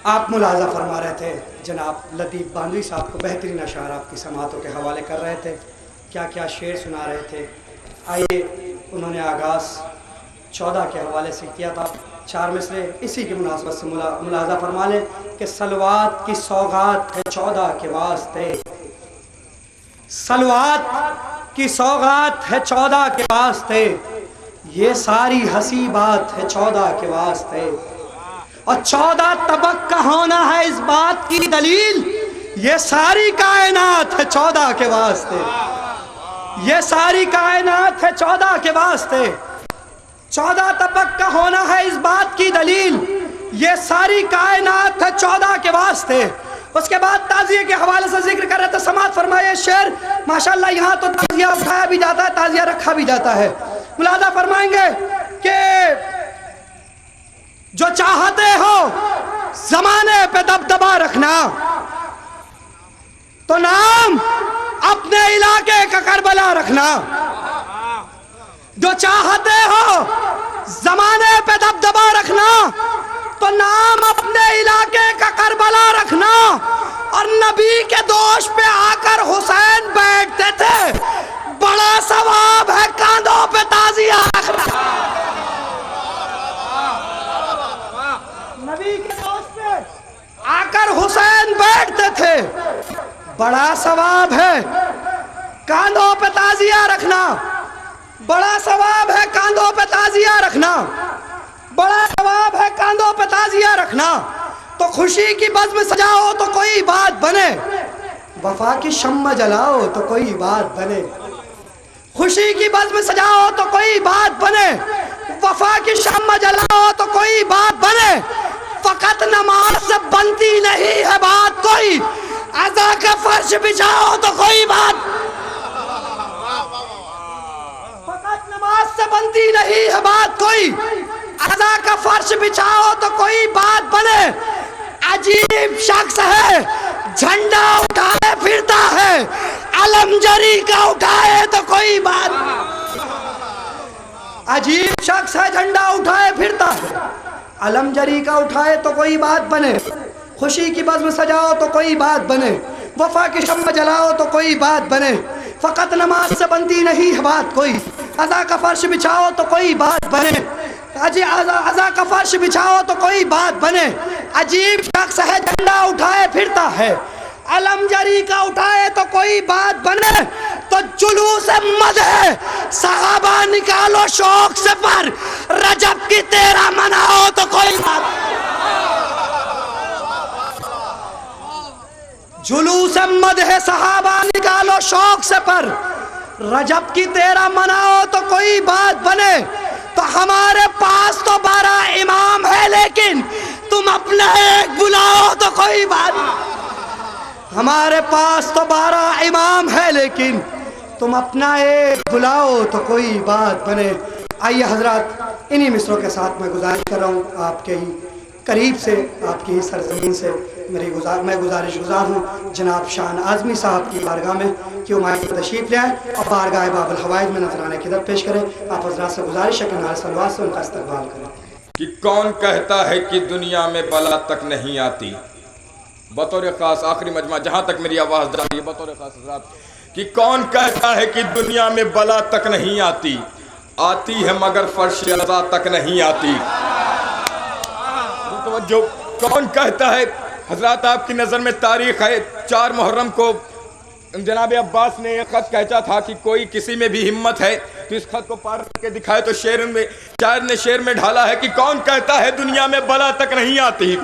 آپ ملاحظہ فرما رہے تھے، جناب لطیف باندھوی صاحب کو بہترین اشعار آپ کی سماعتوں کے حوالے کر رہے تھے، کیا کیا شعر سنا رہے تھے۔ آئیے، انہوں نے آغاز 14 کے حوالے سے کیا تھا، 4 مصرے اسی کی مناسبت سے ملاحظہ فرما لیں کہ صلوات کی سوغات ہے 14 کے واسطے، صلوات کی سوغات ہے 14 کے واسطے، یہ ساری ہنسی بات ہے 14 کے واسطے، اور 14 طبق کا ہونا ہے اس بات کی دلیل، یہ ساری کائنات ہے 14 کے واسطے، یہ ساری کائنات ہے 14 کے واسطے، 14 طبق کا ہونا ہے اس بات کی دلیل، یہ ساری کائنات ہے 14 کے واسطے۔ اس کے بعد تعزیہ کے حوالے سے ذکر کر رہے تھے، سماعت فرمائے شعر، ماشاءاللہ یہاں تو تعزیہ اٹھایا بھی جاتا ہے، تعزیہ رکھا بھی جاتا ہے۔ ملاحظہ فرمائیں گے کہ جو چاہتے ہو زمانے پہ دبدبہ رکھنا تو نام اپنے علاقے کا کربلا رکھنا، جو چاہتے ہو زمانے پہ دبدبہ رکھنا تو نام اپنے علاقے کا کربلا رکھنا، اور نبی کے دوش پہ آ کر حسین بیٹھتے تھے، بڑا ثواب ہے کاندھوں پہ تعزیہ رکھنا۔ نبی کے دوش پہ آ کر حسین بیٹھتے تھے، بڑا ثواب ہے کاندھوں پہ تعزیہ رکھنا، بڑا ثواب ہے کاندھوں پہ تعزیہ رکھنا، بڑا ثواب ہے کاندھوں پہ تعزیہ رکھنا۔ تو خوشی کی بزم سجاؤ تو کوئی بات بنے، وفا کی شمع جلاؤ تو کوئی بات بنے، خوشی کی بزم سجاؤ تو کوئی بات بنے، وفا کی شمع جلاؤ تو کوئی بات بنے، فقط نماز سے بنتی نہیں ہے بات کوئی، عزا کا فرش بچھاؤ تو کوئی بات، فقط نماز سے بنتی نہیں ہے بات کوئی، عزا کا فرش بچھاؤ تو کوئی بات بنے۔ عجیب شخص ہے جھنڈا اٹھائے پھرتا ہے، علم جری کا اٹھائے تو کوئی بات، عجیب شخص ہے جھنڈا اٹھائے پھرتا ہے، علم جری کا اٹھائے تو کوئی بات بنے، خوشی کی بزم سجاؤ تو کوئی بات بنے، وفا کی شمع جلاؤ تو کوئی بات بنے، فقط نماز سے بنتی نہیں ہے بات کوئی، عزا کا فرش بچھاؤ تو کوئی بات بنے، عزا کا فرش بچھاؤ تو کوئی بات بنے۔ عجیب شخص ہے جھنڈا اٹھائے پھرتا ہے، علم جری کا اٹھائے تو کوئی بات بنے، تو جلوس مدح صحابہ نکالو شوق سے پر، رجب کی تیرا مناؤ تو کوئی بات، جلوس مدح صحابہ نکالو شوق سے پر، رجب کی تیرا مناؤ تو کوئی بات بنے۔ تو ہمارے پاس تو 12 امام ہے لیکن تم اپنا ایک بلاؤ تو کوئی بات، ہمارے پاس تو 12 امام ہے لیکن تم اپنا ایک بلاؤ تو کوئی بات بنے۔ آئیے حضرات، انہی مصروں کے ساتھ میں گزارش کر رہا ہوں آپ کے ہی قریب سے، آپ کی ہی سرزمین سے میں گزارش گزار ہوں جناب شان اعظمی صاحب کی بارگاہ میں کہ وہ مائک پر تشریف لے آئیں اور بارگاہ باب الحوائج میں نذرانے کی خدمت پیش کریں۔ آپ حضرات سے گزارش ہے کہ نعرہ صلوات سے ان کا استقبال کریں۔ کہ کون کہتا ہے کہ دنیا میں بلا تک نہیں آتی، بطور خاص آخری مجمع جہاں تک میری آواز جا رہی ہے، بطور خاص حضرات، کہ کون کہتا ہے کہ دنیا میں بلا تک نہیں آتی، آتی ہے مگر فرش عزا تک نہیں آتی۔ جو کون کہتا ہے، حضرات آپ کی نظر میں تاریخ ہے، 4 محرم کو جناب عباس نے ایک خط کہتا تھا کہ کوئی کسی میں بھی ہمت ہے تو اس خط کو پار کر کے دکھائے، تو شاعر نے شعر میں ڈھالا ہے کہ کون کہتا ہے دنیا میں بلا تک نہیں آتی،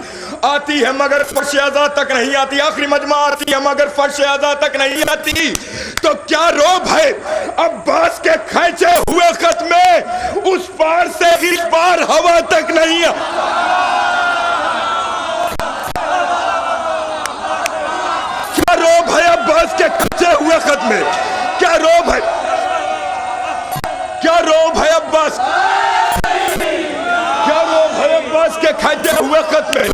آتی ہے مگر فرش عزا تک نہیں آتی، آخری مجمع آتی ہے مگر فرش عزا تک نہیں آتی۔ تو کیا روب ہے عباس کے کھینچے ہوئے خط میں، اس پار سے اس پار ہوا تک نہیں روب ہے عباس کے کھچے ہوئے خط میں، کیا روب ہے، کیا روب ہے عباس، کیا روب ہے عباس کے کھچے ہوئے خط میں،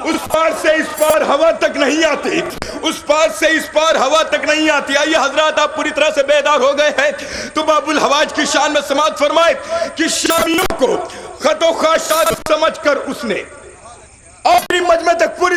اس پار سے اس پار ہوا تک نہیں آتی، اس پار سے اس پار ہوا تک نہیں آتی۔ آئیے حضرات آپ پوری طرح سے بیدار ہو گئے ہیں تو باب الحوائج کی شان میں سماعت فرمائے کہ شامیوں کو خط و خاشات سمجھ کر اس نے آخری مجمع تک پوری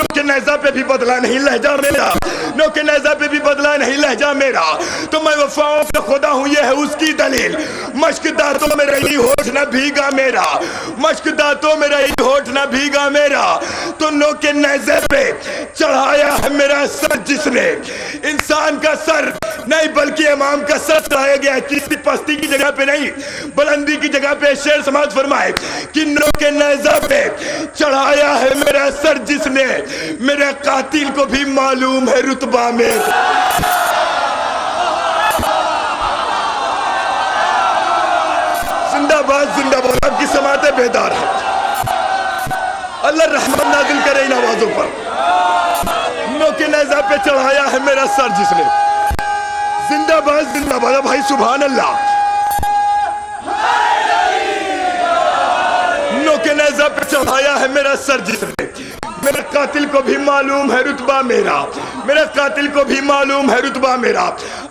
نو کے نیزہ پہ بھی بدلا نہیں لہجہ میرا، نو کے نیزہ پہ بھی بدلا نہیں لہجہ میرا، تو میں وفاؤں کا خدا ہوں، یہ ہے اس کی دلیل۔ مشک دانتوں میں رہی ہوٹ نہ بھیگا میرا، مشک دانتوں میں رہی ہوٹ نہ بھیگا میرا، تو نو کے نیزے پہ چڑھایا ہے میرا سر جس نے، انسان کا سر نہیں بلکہ امام کا سر چڑھایا گیا ہے، کسی پستی کی جگہ پہ نہیں، بلندی کی جگہ پہ۔ شعر سماعت فرمائے کہ نو کے نیزہ پہ چڑھایا ہے میرا سر جس نے، میرے قاتل کو بھی معلوم ہے رتبہ میرا۔ زندہ باد زندہ باد، آپ کی سماعتیں بیدار ہیں، اللہ رحمت نازل کرے ان آوازوں پر۔ نو کے نیزہ پہ چڑھایا ہے میرا سر جس نے، زندہ باد زندہ باد۔ بھائی سبحان اللہ، نو کے نیزہ پہ چڑھایا ہے میرا سر جس نے، میرے قاتل کو بھی معلوم ہے رتبہ میرا، میرے قاتل کو بھی معلوم ہے رتبہ میرا۔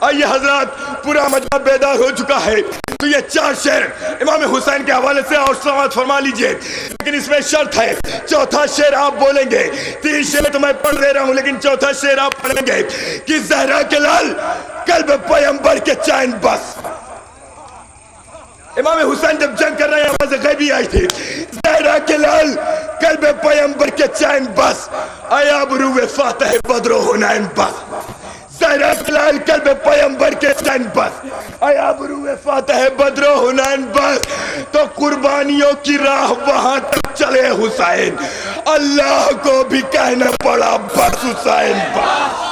آئیے حضرات، پورا مجمع بیدار ہو چکا ہے، تو یہ 4 شعر امام حسین کے حوالے سے اور سماعت فرما لیجئے، لیکن اس میں شرط ہے، چوتھا شعر آپ بولیں گے۔ 3 شعر تو میں پڑھ دے رہا ہوں، لیکن چوتھا شعر آپ پڑھیں گے کہ زہرا کے لال قلب پیمبر کے چین بس۔ امام حسین جب جنگ کر رہے ہیں، آواز غیبی آئی تھی، زہرا کے لال قلب پیمبر کے چین بس، آیا بروے فاتح بدر و حنین بس۔ زہرا کے لال قلب پیمبر کے چین بس، آیا بروے فاتح بدر و حنین بس، تو قربانیوں کی راہ وہاں تک چلے حسین، اللہ کو بھی کہنا پڑا بس حسین بس۔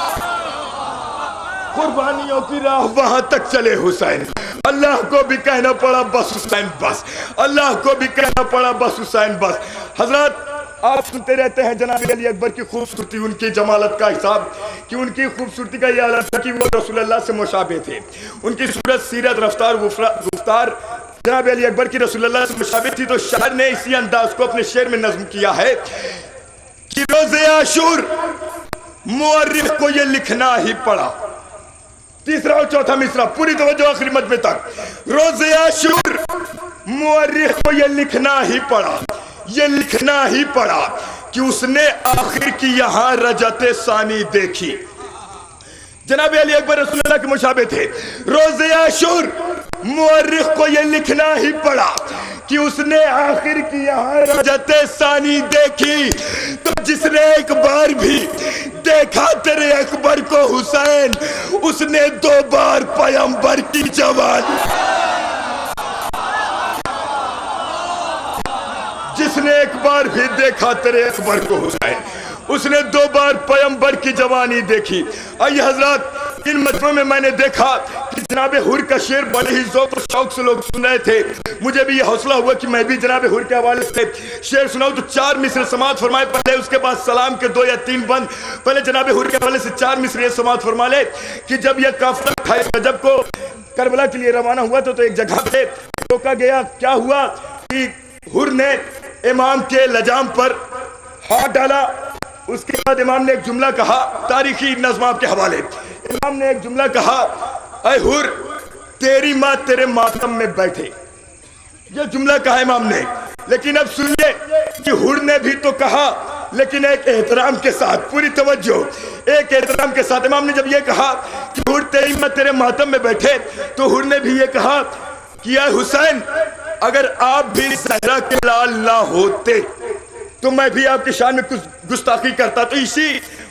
قربانیوں کی راہ وہاں تک چلے حسین، اللہ کو بھی کہنا پڑا بس حسین بس، اللہ کو بھی کہنا پڑا بس حسین بس۔ حضرات، آپ سنتے رہتے ہیں جناب علی اکبر کی خوبصورتی، ان کی جمالت کا حساب، کہ ان کی خوبصورتی کا یہ عالم تھا کہ وہ رسول اللہ سے مشابہ تھے، ان کی صورت، سیرت، رفتار، گفتار جناب علی اکبر کی رسول اللہ سے مشابہ تھی۔ تو شاعر نے اسی انداز کو اپنے شعر میں نظم کیا ہے کہ روز عاشور مورخ کو یہ لکھنا ہی پڑا۔ تیسرا اور چوتھا مصرع، پوری توجہ آخری مجمع تک۔ روز عاشور مورخ کو یہ لکھنا ہی پڑا، یہ لکھنا ہی پڑا کہ اس نے آخر کی یہاں رجت ثانی دیکھی۔ جناب علی اکبر رسول اللہ کے مشابہ تھے۔ روز عاشور مورخ کو یہ لکھنا ہی پڑا کہ اس نے آخر کی یہاں رجت ثانی دیکھی، تو جس نے ایک بار بھی دیکھا تیرے اکبر کو حسین، اس نے 2 بار پیغمبر کی جوانی۔ جس نے ایک بار بھی دیکھا تیرے اکبر کو حسین، اس نے 2 بار پیغمبر کی جوانی دیکھی۔ آئیے حضرات، ان مجمع میں میں نے دیکھا کہ جناب حر کا شعر بڑے ہی ذوق و شوق سے لوگ سن رہے تھے، مجھے بھی یہ حوصلہ ہوا کہ میں بھی جناب حر کے حوالے سے شعر سناؤں۔ تو 4 مصرع سماعت فرمائے پہلے، اس کے بعد سلام کے 2 یا 3 بند۔ پہلے جناب حر کے حوالے سے 4 مصرع سماعت فرما لے کہ جب یہ قافلہ 28 رجب کو کربلا کے لیے روانہ ہوا تو ایک جگہ پہ روکا گیا۔ کیا ہوا کہ حر نے امام کے لجام پر ہاتھ ڈالا، اس کے بعد امام نے ایک جملہ کہا، تاریخی نظم آپ کے حوالے۔ امام نے ایک جملہ کہا، اے حر تیری ماں تیرے ماتم میں بیٹھے، یہ جملہ کہا امام نے۔ لیکن اب سنیے کہ حر نے بھی تو کہا، لیکن ایک احترام کے ساتھ، پوری توجہ، ایک احترام کے ساتھ۔ امام نے جب یہ کہا کہ حر تیری ماں تیرے ماتم میں بیٹھے، تو حر نے بھی یہ کہا کہ اے حسین، اگر آپ بھی زہرا کے لال نہ ہوتے تو میں بھی آپ کی شان میں کچھ گستاخی کرتا۔ تو اسی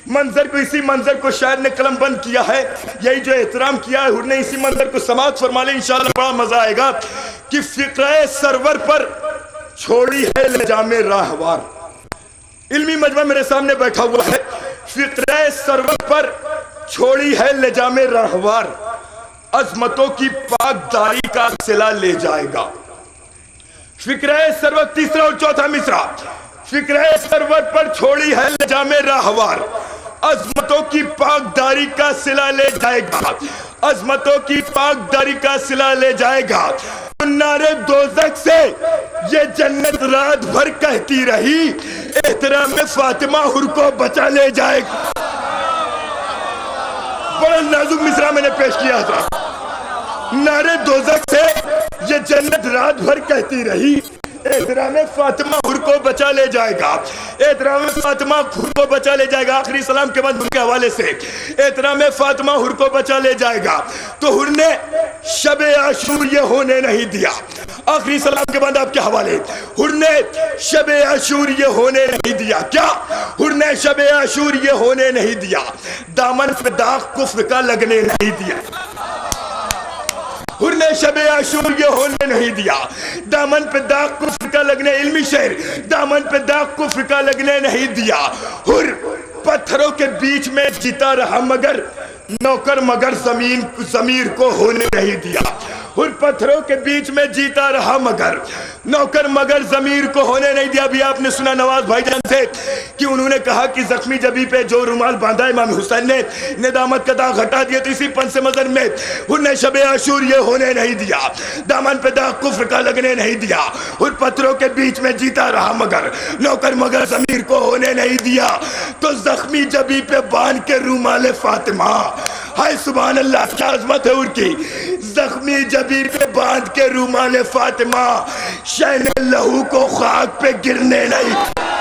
منظر کو شاعر نے قلم بند کیا ہے، یہی جو احترام کیا ہے حر نے، اسی منظر کو سماعت فرما لیں، انشاءاللہ بڑا مزہ آئے گا کہ فقرہ سرور پر چھوڑی ہے لجام راہوار۔ علمی مجمع میرے سامنے بیٹھا ہوا ہے، فقرہ سرور پر چھوڑی ہے لجام راہوار، عظمتوں کی پاک داری کا صلہ لے جائے گا۔ فقرہ سرور، تیسرا اور چوتھا مصرع، فقرہ سرور پر چھوڑی ہے لجام راہوار، عظمتوں کی پاک داری کا صلہ لے جائے گا، عظمتوں کی پاک داری کا صلہ لے جائے گا۔ نعرے دوزخ سے یہ جنت رات بھر کہتی رہی، احترام فاطمہ حر کو بچا لے جائے گا۔ بڑا نازک مصرع میں نے پیش کیا تھا۔ نعرے دوزخ سے یہ جنت رات بھر کہتی رہی، احترام فاطمہ حر کو بچا لے جائے گا۔ احترام فاطمہ حر کو بچا لے جائے گا. آخری سلام کے بعد ان کے حوالے سے احترام فاطمہ حر کو بچا لے جائے گا. تو حر نے شب عاشور یہ ہونے نہیں دیا. آخری سلام کے بعد آپ کے حوالے حر نے شب عاشور یہ ہونے نہیں دیا. کیا حر نے شب عاشور یہ ہونے نہیں دیا؟ دامن پہ داغ کفر کا لگنے نہیں دیا. حر نے شب عاشور یہ ہونے نہیں دیا. دامن پہ داغ کفر کا لگنے، علمی شعر، دامن پہ داغ کفر کا لگنے نہیں دیا. حر پتھروں کے بیچ میں جیتا رہا مگر نوکر مگر ضمیر کو ہونے نہیں دیا. حر پتھروں کے بیچ میں جیتا رہا مگر نوکر مگر ضمیر کو ہونے نہیں دیا. بھی آپ نے سنا نواز بھائی جان سے کہ انہوں نے کہا کہ زخمی جبی پہ جو رومال باندھا امام حسین نے ندامت کا داغ ہٹا دیا. تو اسی پن سے مظہر میں حر نے شب عاشور یہ ہونے نہیں دیا. دامن پہ داغ کفر کا لگنے نہیں دیا. حر پتھروں کے بیچ میں جیتا رہا مگر نوکر مگر ضمیر کو ہونے نہیں دیا. تو زخمی جبی پہ باندھ کے رومال فاطمہ، ہائے سبحان اللہ کیا عظمت ہے حر کی. زخمی جبی پہ باندھ کے رومال فاطمہ، شین لہو کو خاک پہ گرنے نہیں.